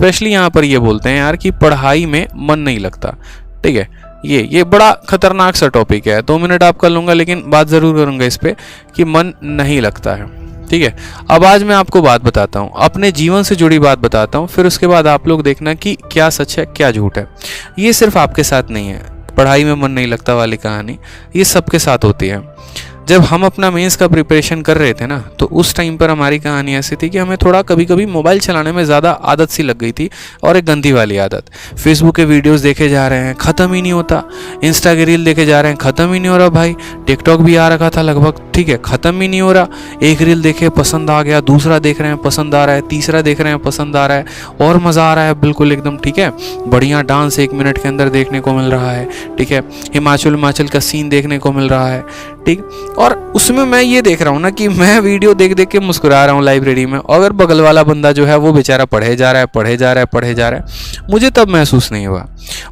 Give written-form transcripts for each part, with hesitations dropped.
Specially यहाँ पर ये बोलते हैं यार कि पढ़ाई में मन नहीं लगता। ठीक है, ये बड़ा खतरनाक सा टॉपिक है, 2 मिनट आप कर लूँगा लेकिन बात ज़रूर करूँगा इस पर कि मन नहीं लगता है। ठीक है, अब आज मैं आपको बात बताता हूँ, अपने जीवन से जुड़ी बात बताता हूँ, फिर उसके बाद आप लोग देखना कि क्या सच है क्या झूठ है। ये सिर्फ आपके साथ नहीं है, पढ़ाई में मन नहीं लगता वाली कहानी ये सबके साथ होती है। जब हम अपना मेंस का प्रिपरेशन कर रहे थे ना, तो उस टाइम पर हमारी कहानी ऐसी थी कि हमें थोड़ा कभी कभी मोबाइल चलाने में ज़्यादा आदत सी लग गई थी, और एक गंदी वाली आदत। फेसबुक के वीडियोस देखे जा रहे हैं, ख़त्म ही नहीं होता। इंस्टा के रील देखे जा रहे हैं, ख़त्म ही नहीं हो रहा भाई। टिकटॉक भी आ रखा था लगभग, ठीक है, ख़त्म ही नहीं हो रहा। एक रील देखे पसंद आ गया, दूसरा देख रहे हैं पसंद आ रहा है, तीसरा देख रहे हैं पसंद आ रहा है, और मज़ा आ रहा है बिल्कुल एकदम। ठीक है, बढ़िया डांस 1 मिनट के अंदर देखने को मिल रहा है। ठीक है, हिमाचल का सीन देखने को मिल रहा है। ठीक, और उसमें मैं ये देख रहा हूँ ना कि मैं वीडियो देख देख के मुस्कुरा रहा हूँ लाइब्रेरी में, और अगर बगल वाला बंदा जो है वो बेचारा पढ़े जा रहा है। मुझे तब महसूस नहीं हुआ।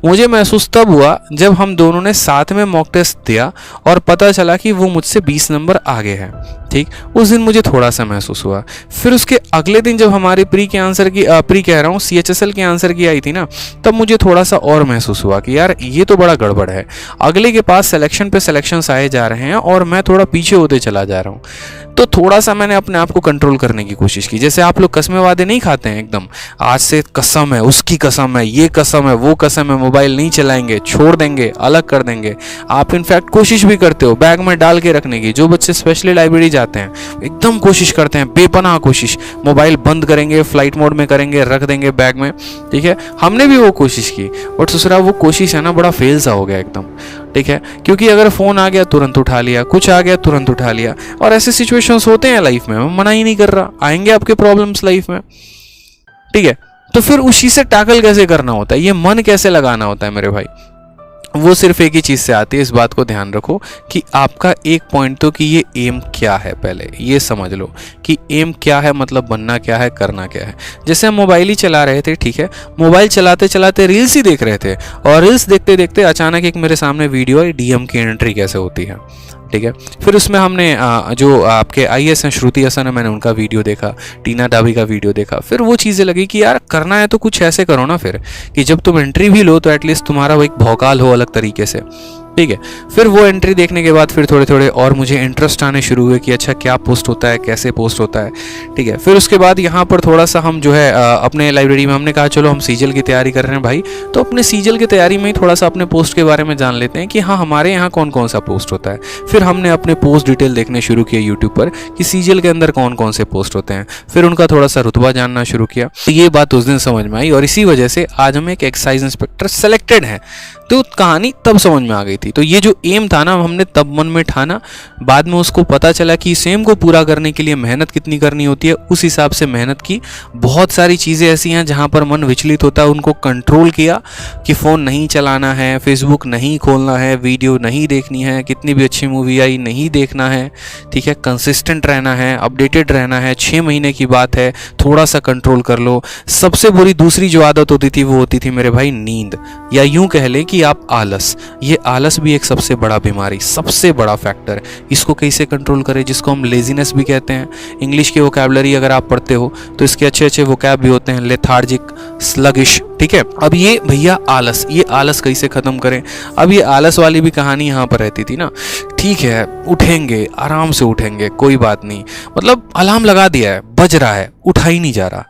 मुझे महसूस तब हुआ जब हम दोनों ने साथ में मॉक टेस्ट दिया और पता चला कि वो मुझसे 20 नंबर आगे है। ठीक, उस दिन मुझे थोड़ा सा महसूस हुआ। फिर उसके अगले दिन जब हमारी CHSL के आंसर की आई थी ना, तब मुझे थोड़ा सा और महसूस हुआ कि यार ये तो बड़ा गड़बड़ है। अगले के पास सिलेक्शन पे सिलेक्शंस आए जा रहे हैं और मैं थोड़ा पीछे होते चला जा रहा हूँ। तो थोड़ा सा मैंने अपने आप को कंट्रोल करने की कोशिश की। जैसे आप लोग कसमें वादे नहीं खाते हैं एकदम, आज से कसम है, उसकी कसम है, ये कसम है, वो कसम है, मोबाइल नहीं चलाएंगे, छोड़ देंगे, अलग कर देंगे। आप इनफैक्ट कोशिश भी करते हो बैग में डाल के रखने की। जो बच्चे स्पेशली लाइब्रेरी जाते हैं एकदम कोशिश करते हैं, बेपनाह कोशिश, मोबाइल बंद करेंगे, फ्लाइट मोड में करेंगे, रख देंगे बैग में। ठीक है, हमने भी वो कोशिश की, बट दूसरा वो कोशिश है ना बड़ा फेल सा हो गया एकदम। ठीक है, क्योंकि अगर फ़ोन आ गया तुरंत उठा लिया, कुछ आ गया तुरंत उठा लिया, और ऐसे सिचुएशंस होते हैं लाइफ में। मैं मना ही नहीं कर रहा, आएंगे आपके प्रॉब्लम्स लाइफ में। ठीक है, तो फिर उसी से टैकल कैसे करना होता है, ये मन कैसे लगाना होता है मेरे भाई, वो सिर्फ एक ही चीज़ से आती है। इस बात को ध्यान रखो कि आपका एक पॉइंट तो कि ये एम क्या है, पहले ये समझ लो कि एम क्या है, मतलब बनना क्या है, करना क्या है। जैसे हम मोबाइल ही चला रहे थे, ठीक है, मोबाइल चलाते चलाते रील्स ही देख रहे थे, और रील्स देखते देखते अचानक एक मेरे सामने वीडियो आई, डीएम की एंट्री कैसे होती है। ठीक है, फिर उसमें हमने जो आपके IAS हैं श्रुति हसन है, मैंने उनका वीडियो देखा, टीना डाबी का वीडियो देखा। फिर वो चीज़ें लगी कि यार करना है तो कुछ ऐसे करो ना फिर, कि जब तुम एंट्री भी लो तो एटलीस्ट तुम्हारा वो एक भौकाल हो अलग तरीके से। ठीक है, फिर वो एंट्री देखने के बाद फिर थोड़े थोड़े और मुझे इंटरेस्ट आने शुरू हुए कि अच्छा क्या पोस्ट होता है, कैसे पोस्ट होता है। ठीक है, फिर उसके बाद यहाँ पर थोड़ा सा हम जो है अपने लाइब्रेरी में हमने कहा चलो हम सीजल की तैयारी कर रहे हैं भाई, तो अपने सीजल की तैयारी में ही थोड़ा सा अपने पोस्ट के बारे में जान लेते हैं कि हाँ हमारे यहाँ कौन कौन सा पोस्ट होता है। फिर हमने अपने पोस्ट डिटेल देखने शुरू किए यूट्यूब पर कि सीजल के अंदर कौन कौन से पोस्ट होते हैं, फिर उनका थोड़ा सा रुतबा जानना शुरू किया। तो ये बात उस दिन समझ में आई, और इसी वजह से आज हम एक एक्साइज इंस्पेक्टर सेलेक्टेड हैं। तो कहानी तब समझ में आ गई थी। तो ये जो एम था ना, हमने तब मन में ठाना, बाद में उसको पता चला कि इस एम को पूरा करने के लिए मेहनत कितनी करनी होती है, उस हिसाब से मेहनत की। बहुत सारी चीज़ें ऐसी हैं जहाँ पर मन विचलित होता है, उनको कंट्रोल किया कि फ़ोन नहीं चलाना है, फेसबुक नहीं खोलना है, वीडियो नहीं देखनी है, कितनी भी अच्छी मूवी आई नहीं देखना है। ठीक है, कंसिस्टेंट रहना है, अपडेटेड रहना है। 6 महीने की बात है, थोड़ा सा कंट्रोल कर लो। सबसे बुरी दूसरी जो आदत होती थी वो होती थी मेरे भाई नींद, या यूं कह ले कि आप आलस। ये आलस भी एक सबसे बड़ा बीमारी, सबसे बड़ा फैक्टर है। इसको कैसे कंट्रोल करें, जिसको हम लेजीनेस भी कहते हैं। इंग्लिश की वोकैबुलरी अगर आप पढ़ते हो तो इसके अच्छे अच्छे वोकैब भी होते हैं, लेथार्जिक, स्लगिश। ठीक है, अब ये भैया आलस, ये आलस कैसे खत्म करें। अब ये आलस वाली भी कहानी यहाँ पर रहती थी ना। ठीक है, उठेंगे, आराम से उठेंगे, कोई बात नहीं, मतलब अलार्म लगा दिया है, बज रहा है, उठा ही नहीं जा रहा।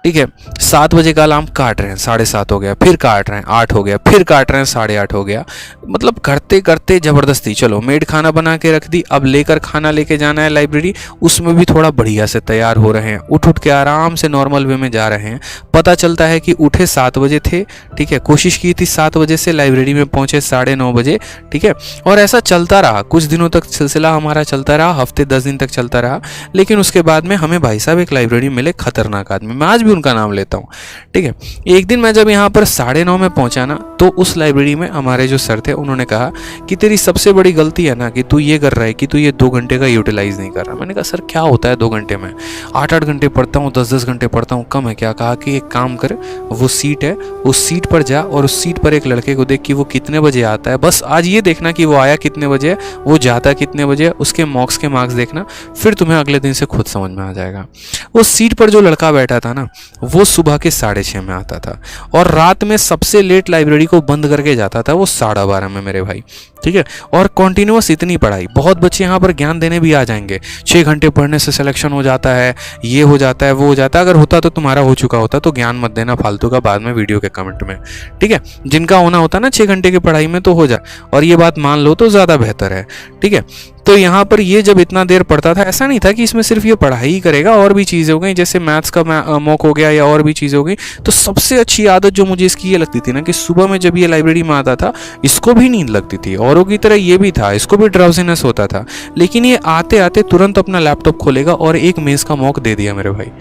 ठीक है, 7 बजे का अलार्म काट रहे हैं, 7:30 हो गया, फिर काट रहे हैं, 8 हो गया, फिर काट रहे हैं, 8:30 हो गया। मतलब करते करते ज़बरदस्ती, चलो मेड खाना बना के रख दी, अब लेकर खाना लेके जाना है लाइब्रेरी, उसमें भी थोड़ा बढ़िया से तैयार हो रहे हैं, उठ के आराम से नॉर्मल वे में जा रहे हैं। पता चलता है कि उठे 7 बजे थे। ठीक है, कोशिश की थी 7 बजे से, लाइब्रेरी में पहुँचे 9:30 बजे। ठीक है, और ऐसा चलता रहा, कुछ दिनों तक सिलसिला हमारा चलता रहा, हफ्ते 10 दिन तक चलता रहा। लेकिन उसके बाद में हमें भाई साहब एक लाइब्रेरी मिले, खतरनाक आदमी, मैं आज भी उनका नाम लेता हूँ। ठीक है, एक दिन मैं जब यहाँ पर 9:30 में पहुंचा ना, तो उस लाइब्रेरी में हमारे जो सर थे उन्होंने कहा कि तेरी सबसे बड़ी गलती है ना कि तू ये कर रहा है कि तू ये 2 घंटे का यूटिलाइज नहीं कर रहा। मैंने कहा सर क्या होता है 2 घंटे में, 8-8 घंटे पढ़ता हूँ, 10-10 घंटे पढ़ता हूँ, कम है क्या। कहा कि एक काम कर, वो सीट है, उस सीट पर जा और उस सीट पर एक लड़के को देख कि वो कितने बजे आता है, बस आज ये देखना कि वो आया कितने बजे, वो जाता कितने बजे, उसके मॉक्स के मार्क्स देखना, फिर तुम्हें अगले दिन से खुद समझ में आ जाएगा। उस सीट पर जो लड़का बैठा था ना, वो सुबह के 6:30 में आता था, और रात में सबसे लेट लाइब्रेरी को बंद करके जाता था वो 12:30 में मेरे भाई, ठीक है। और कॉन्टिन्यूस इतनी पढ़ाई, बहुत बच्चे यहाँ पर ज्ञान देने भी आ जाएंगे, 6 घंटे पढ़ने से सिलेक्शन हो जाता है, ये हो जाता है, वो हो जाता है। अगर होता तो तुम्हारा हो चुका होता, तो ज्ञान मत देना फालतू का बाद में वीडियो के कमेंट में, ठीक है। जिनका होना होता ना 6 घंटे की पढ़ाई में, तो हो जाए, और ये बात मान लो तो ज़्यादा बेहतर है, ठीक है। तो यहाँ पर ये जब इतना देर पढ़ता था, ऐसा नहीं था कि इसमें सिर्फ ये पढ़ाई ही करेगा, और भी चीज़ें हो गई, जैसे मैथ्स का मॉक हो गया या और भी चीज़ें हो गई। तो सबसे अच्छी आदत जो मुझे इसकी ये लगती थी ना, कि सुबह में जब ये लाइब्रेरी में आता था, इसको भी नींद लगती थी, औरों की तरह ये भी था, इसको भी ड्राउजीनेस होता था, लेकिन ये आते आते तुरंत अपना लैपटॉप खोलेगा और एक मेज़ का मॉक दे दिया मेरे भाई।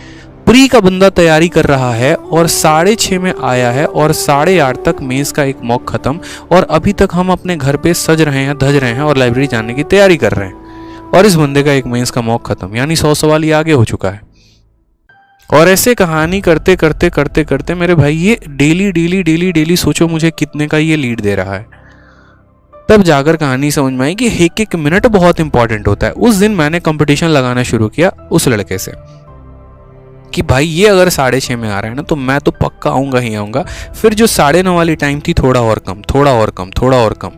प्री का बंदा तैयारी कर रहा है और 6:30 में आया है, और 8:30 तक मेज़ का एक मॉक खत्म, और अभी तक हम अपने घर पे सज रहे हैं, धज रहे हैं और लाइब्रेरी जाने की तैयारी कर रहे हैं, और इस बंदे का एक मेंस का मॉक खत्म, यानी 100 सवाल ही आगे हो चुका है। और ऐसे कहानी करते करते करते करते मेरे भाई ये डेली डेली डेली डेली सोचो मुझे कितने का ये लीड दे रहा है। तब जाकर कहानी समझ में आई कि एक एक मिनट बहुत इंपॉर्टेंट होता है। उस दिन मैंने कंपटीशन लगाना शुरू किया उस लड़के से कि भाई ये अगर 6:30 में आ रहा है ना, तो मैं तो पक्का आऊँगा ही आऊँगा। फिर जो 9:30 वाली टाइम थी, थोड़ा और कम, थोड़ा और कम, थोड़ा और कम,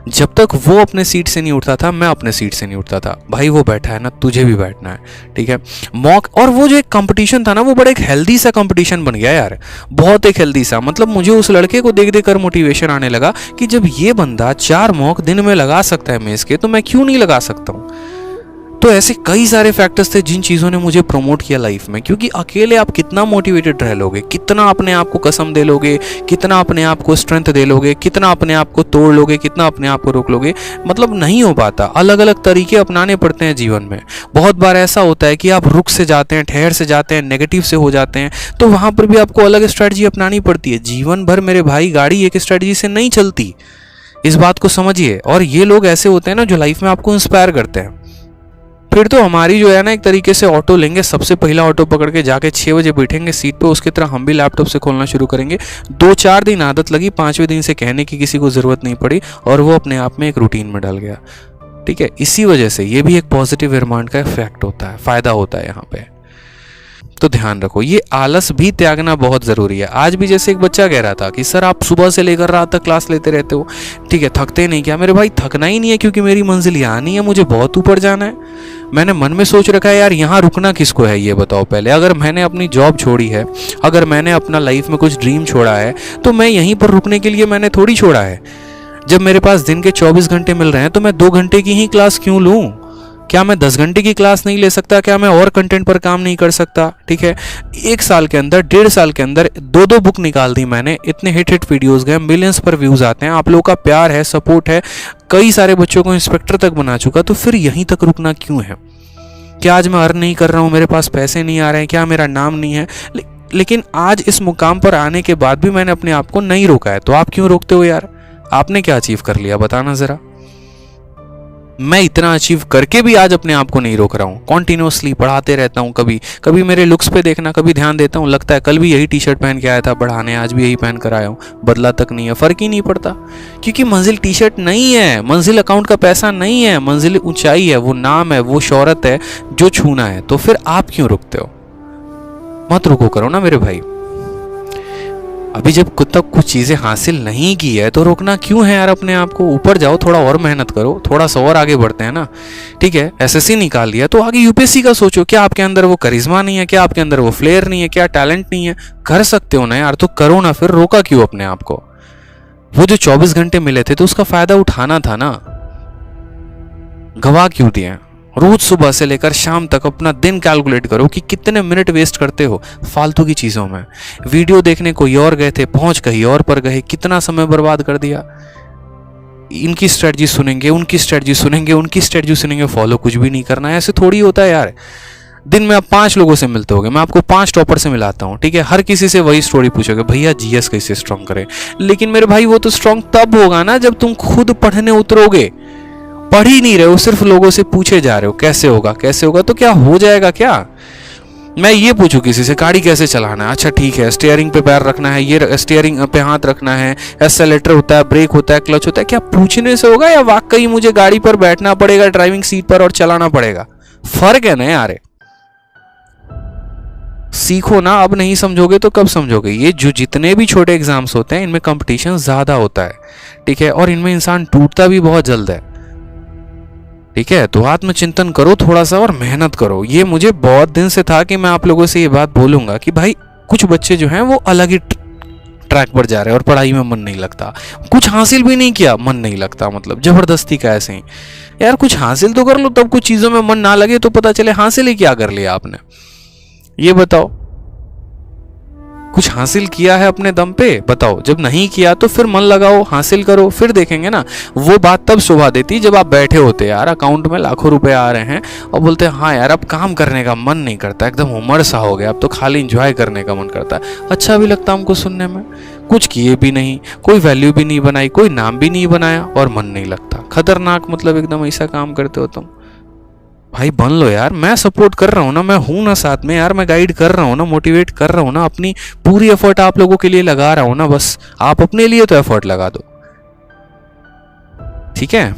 जब तक वो अपने सीट से नहीं उठता था, मैं अपने सीट से नहीं उठता था। भाई वो बैठा है ना, तुझे भी बैठना है, ठीक है। मॉक, और वो जो एक कंपटीशन था ना, वो बड़ा एक हेल्दी सा कंपटीशन बन गया यार, बहुत एक हेल्दी सा। मतलब मुझे उस लड़के को देख देख कर मोटिवेशन आने लगा कि जब ये बंदा 4 मॉक दिन में लगा सकता है मेज़ के, तो मैं क्यों नहीं लगा सकता हूँ। तो ऐसे कई सारे फैक्टर्स थे जिन चीज़ों ने मुझे प्रमोट किया लाइफ में, क्योंकि अकेले आप कितना मोटिवेटेड रह लोगे, कितना अपने आप को कसम दे लोगे, कितना अपने आप को स्ट्रेंथ दे लोगे, कितना अपने आप को तोड़ लोगे, कितना अपने आप को रोक लोगे, मतलब नहीं हो पाता। अलग अलग तरीके अपनाने पड़ते हैं जीवन में। बहुत बार ऐसा होता है कि आप रुक से जाते हैं, ठहर से जाते हैं, नेगेटिव से हो जाते हैं, तो वहाँ पर भी आपको अलग स्ट्रैटेजी अपनानी पड़ती है। जीवन भर मेरे भाई गाड़ी एक स्ट्रैटेजी से नहीं चलती, इस बात को समझिए। और ये लोग ऐसे होते हैं ना जो लाइफ में आपको इंस्पायर करते हैं। फिर तो हमारी जो है ना, एक तरीके से ऑटो लेंगे, सबसे पहला ऑटो पकड़ के जाके 6 बजे बैठेंगे सीट पे, उसकी तरह हम भी लैपटॉप से खोलना शुरू करेंगे। 2-4 दिन आदत लगी, 5वें दिन से कहने की किसी को ज़रूरत नहीं पड़ी, और वो अपने आप में एक रूटीन में डल गया, ठीक है। इसी वजह से ये भी एक पॉजिटिव एनवायरनमेंट का इफेक्ट होता है, फ़ायदा होता है यहाँ पे। तो ध्यान रखो, ये आलस भी त्यागना बहुत ज़रूरी है। आज भी जैसे एक बच्चा कह रहा था कि सर आप सुबह से लेकर रात तक क्लास लेते रहते हो, ठीक है, थकते नहीं क्या? मेरे भाई थकना ही नहीं है, क्योंकि मेरी मंजिल यहाँ नहीं है, मुझे बहुत ऊपर जाना है। मैंने मन में सोच रखा है यार, यहाँ रुकना किसको है ये बताओ पहले। अगर मैंने अपनी जॉब छोड़ी है, अगर मैंने अपना लाइफ में कुछ ड्रीम छोड़ा है, तो मैं यहीं पर रुकने के लिए मैंने थोड़ी छोड़ा है। जब मेरे पास दिन के 24 घंटे मिल रहे हैं, तो मैं 2 घंटे की ही क्लास क्यों लूँ? क्या मैं 10 घंटे की क्लास नहीं ले सकता? क्या मैं और कंटेंट पर काम नहीं कर सकता? ठीक है, 1 साल के अंदर, 1.5 साल के अंदर 2 बुक निकाल दी मैंने, इतने हिट वीडियोस गए, मिलियंस पर व्यूज आते हैं, आप लोगों का प्यार है, सपोर्ट है, कई सारे बच्चों को इंस्पेक्टर तक बना चुका। तो फिर यहीं तक रुकना क्यों है? क्या आज मैं अर्न नहीं कर रहा हूँ, मेरे पास पैसे नहीं आ रहे हैं, क्या मेरा नाम नहीं है? लेकिन आज इस मुकाम पर आने के बाद भी मैंने अपने आप को नहीं रोका है। तो आप क्यों रोकते हो यार? आपने क्या अचीव कर लिया बताना जरा। मैं इतना अचीव करके भी आज अपने आप को नहीं रोक रहा हूँ, कॉन्टिन्यूसली पढ़ाते रहता हूँ। कभी कभी मेरे लुक्स पे देखना, कभी ध्यान देता हूँ, लगता है कल भी यही टी-शर्ट पहन के आया था पढ़ाने, आज भी यही पहन कर आया हूँ, बदला तक नहीं है, फ़र्क ही नहीं पड़ता। क्योंकि मंजिल टी-शर्ट नहीं है, मंजिल अकाउंट का पैसा नहीं है, मंजिल ऊंचाई है, वो नाम है, वो शोहरत है जो छूना है। तो फिर आप क्यों रुकते हो? मत रुको करो ना मेरे भाई। अभी जब खुद तक कुछ चीज़ें हासिल नहीं की है तो रोकना क्यों है यार अपने आप को? ऊपर जाओ, थोड़ा और मेहनत करो, थोड़ा सा और आगे बढ़ते हैं ना, ठीक है। एसएससी निकाल लिया तो आगे यूपीएससी का सोचो। क्या आपके अंदर वो करिश्मा नहीं है? क्या आपके अंदर वो फ्लेयर नहीं है? क्या टैलेंट नहीं है? कर सकते हो ना यार, तो करो ना। फिर रोका क्यों अपने आप को? वो जो 24 घंटे मिले थे तो उसका फायदा उठाना था ना, गवा क्यों दिए? रोज सुबह से लेकर शाम तक अपना दिन कैलकुलेट करो कि कितने मिनट वेस्ट करते हो फालतू की चीज़ों में। वीडियो देखने कोई और गए थे, पहुंच कहीं और पर गए, कितना समय बर्बाद कर दिया। इनकी स्ट्रेटजी सुनेंगे, उनकी स्ट्रेटजी सुनेंगे, उनकी स्ट्रेटजी सुनेंगे, फॉलो कुछ भी नहीं करना है। ऐसे थोड़ी होता है यार। दिन में आप 5 लोगों से मिलते होगे, मैं आपको 5 टॉपर से मिलाता हूँ, ठीक है। हर किसी से वही स्टोरी पूछोगे, भैया जीएस कैसे स्ट्रॉन्ग करें। लेकिन मेरे भाई वो तो स्ट्रॉन्ग तब होगा ना जब तुम खुद पढ़ने उतरोगे। पढ़ ही नहीं रहे हो, सिर्फ लोगों से पूछे जा रहे हो कैसे होगा कैसे होगा। तो क्या हो जाएगा क्या? मैं ये पूछूं किसी से गाड़ी कैसे चलाना है, अच्छा ठीक है, स्टीयरिंग पे पैर रखना है, ये स्टीयरिंग पे हाथ रखना है, एक्सेलेरेटर होता है, ब्रेक होता है, क्लच होता है, क्या पूछने से होगा या वाकई मुझे गाड़ी पर बैठना पड़ेगा ड्राइविंग सीट पर और चलाना पड़ेगा? फर्क है ना यार। सीखो ना, अब नहीं समझोगे तो कब समझोगे। ये जो जितने भी छोटे एग्जाम्स होते हैं इनमें कंपटीशन ज़्यादा होता है, ठीक है, और इनमें इंसान टूटता भी बहुत जल्द है, ठीक है। तो आत्मचिंतन करो थोड़ा सा और मेहनत करो। ये मुझे बहुत दिन से था कि मैं आप लोगों से ये बात बोलूंगा कि भाई कुछ बच्चे जो हैं वो अलग ही ट्रैक पर जा रहे हैं और पढ़ाई में मन नहीं लगता, कुछ हासिल भी नहीं किया मन नहीं लगता, मतलब जबरदस्ती का ऐसे ही। यार कुछ हासिल तो कर लो, तब कुछ चीज़ों में मन ना लगे तो पता चले हासिल ही क्या कर लिया आपने, ये बताओ। कुछ हासिल किया है अपने दम पे, बताओ। जब नहीं किया तो फिर मन लगाओ, हासिल करो, फिर देखेंगे ना। वो बात तब शोभा देती जब आप बैठे होते यार, अकाउंट में लाखों रुपए आ रहे हैं और बोलते हैं हाँ यार अब काम करने का मन नहीं करता, एकदम उमर सा हो गया, अब तो खाली इंजॉय करने का मन करता है। अच्छा भी लगता हमको सुनने में। कुछ किए भी नहीं, कोई वैल्यू भी नहीं बनाई, कोई नाम भी नहीं बनाया और मन नहीं लगता। खतरनाक, मतलब एकदम ऐसा काम करते हो तुम। भाई बन लो यार, मैं सपोर्ट कर रहा हूँ ना, मैं हूं ना साथ में यार, मैं गाइड कर रहा हूँ ना, मोटिवेट कर रहा हूँ ना, अपनी पूरी एफर्ट आप लोगों के लिए लगा रहा हूँ ना, बस आप अपने लिए तो एफर्ट लगा दो, ठीक है।